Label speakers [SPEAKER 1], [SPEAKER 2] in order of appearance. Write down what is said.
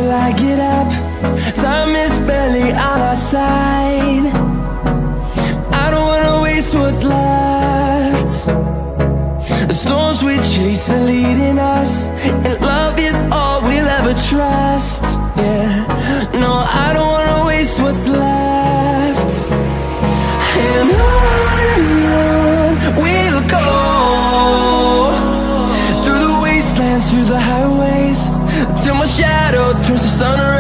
[SPEAKER 1] till I get up. Time is barely on our side. I don't wanna waste what's left. The storms we chase are leading us, and love is all we'll ever trust. Yeah, no, I don't wanna waste what's left. And on we'll go, through the wastelands, through the highways, till my shadow turns to sun